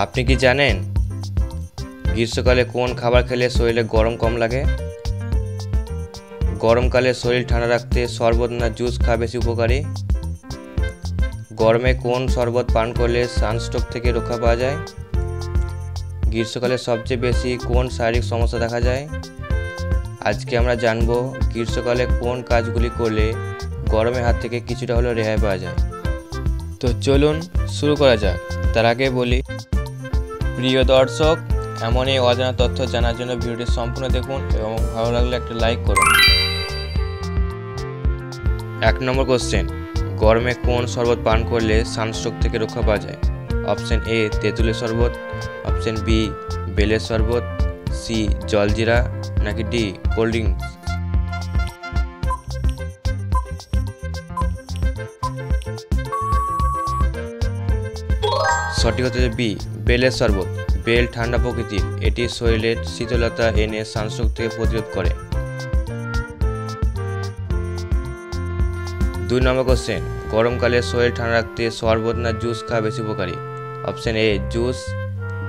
আপনি কি জানেন গ্রীষ্মকালে কোন খাবার খেলে শরীরে গরম কম লাগে? গরমকালে শরীর ঠান্ডা রাখতে শরবত না জুস খাওয়া বেশি উপকারী? গরমে কোন শরবত পান করলে সানস্ট্রোক থেকে রক্ষা পাওয়া যায়? গ্রীষ্মকালে সবচেয়ে বেশি কোন শারীরিক সমস্যা দেখা যায়? আজকে আমরা জানব গ্রীষ্মকালে কোন কাজগুলি করলে গরমের হাত থেকে কিছুটা হলেও রেহাই পাওয়া যায়। তো চলুন শুরু করা যাক। তার আগে বলি, প্রিয় দর্শক, এমন এই অজানা তথ্য জানার জন্য ভিডিওটি সম্পূর্ণ দেখুন এবং ভালো লাগলে একটা লাইক করুন। 1 নম্বর কোশ্চেন, গরমে কোন শরবত পান করলে সানস্ট্রোক থেকে রক্ষা পাওয়া যায়? অপশন এ তেঁতুলের শরবত, অপশন বি বেলের শরবত, সি জলজিরা, নাকি ডি কোল্ড ড্রিঙ্কস? সঠিক হচ্ছে বি বেলের শরবত। বেল ঠান্ডা প্রকৃতির, এটি শরীরের শীতলতা এনে সানস্ট্রোক থেকে প্রতিরোধ করে। 2 নম্বর কোশ্চেন, গরমকালে শরীর ঠান্ডা রাখতে শরবত না জুস খাওয়া বেশি উপকারী? অপশন এ জুস,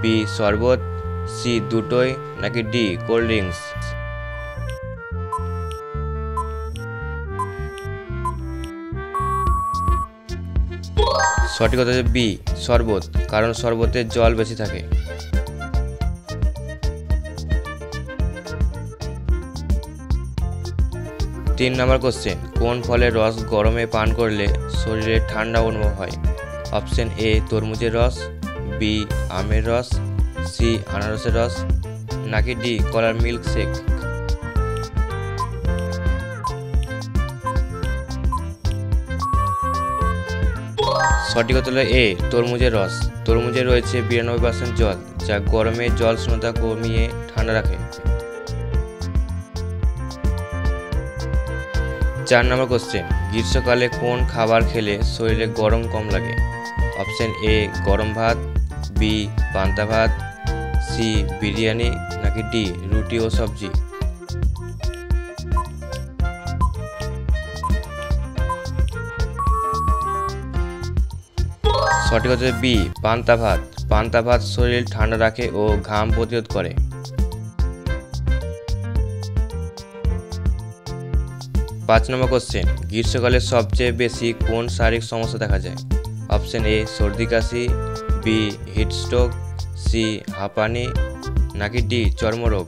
বি শরবত, সি দুটোই, নাকি ডি কোল্ড ড্রিঙ্কস? সঠিক হচ্ছে বি শরবত, কারণ শরবতে জল বেশি থাকে। 3 নম্বর কোশ্চেন, কোন ফলের রস গরমে পান করলে শরীরে ঠান্ডা অনুভব হয়? অপশন এ তরমুজের রস, বি আমের রস, সি আনারসের রস, নাকি ডি কলার মিল্ক শেক? সঠিক উত্তর হলো এ তরমুজের রস। তরমুজে রয়েছে 92% জল, যা গরমে জল শূন্যতা কমিয়ে ঠান্ডা রাখে। 4 নম্বর কোশ্চেন, গ্রীষ্মকালে কোন খাবার খেলে শরীরে গরম কম লাগে? অপশন এ গরম ভাত, বি পান্তা ভাত, সি বিরিয়ানি, নাকি ডি রুটি ও সবজি? সঠিক হচ্ছে বি পান্তা ভাত। পান্তা ভাত শরীর ঠান্ডা রাখে ও ঘাম প্রতিরোধ করে। 5 নম্বর কোশ্চেন, গ্রীষ্মকালে সবচেয়ে বেশি কোন শারীরিক সমস্যা দেখা যায়? অপশন এ সর্দি কাশি, বি হিট স্ট্রোক, সি হাঁপানি, নাকি ডি চর্মরোগ?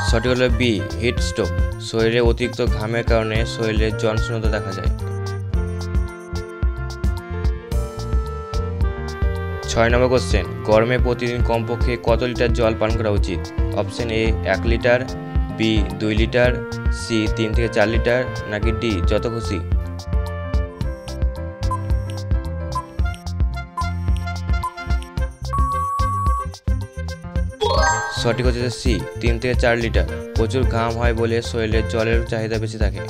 সঠিক হলো বি হিট স্ট্রোক। শরীরে অতিরিক্ত ঘামের কারণে শরীরে জনশূন্যতা দেখা যায়। 6 নম্বর কোশ্চেন, গরমে প্রতিদিন কমপক্ষে কত লিটার জল পান করা উচিত? Option A 1 litre, B 2 litre, C 3 থেকে 4 লিটার, নাকি ডি যত খুশি? সঠিক হচ্ছে সি 3 থেকে 4 লিটার। প্রচুর ঘাম হয় বলে শরীরে জলের চাহিদা বেশি থাকে।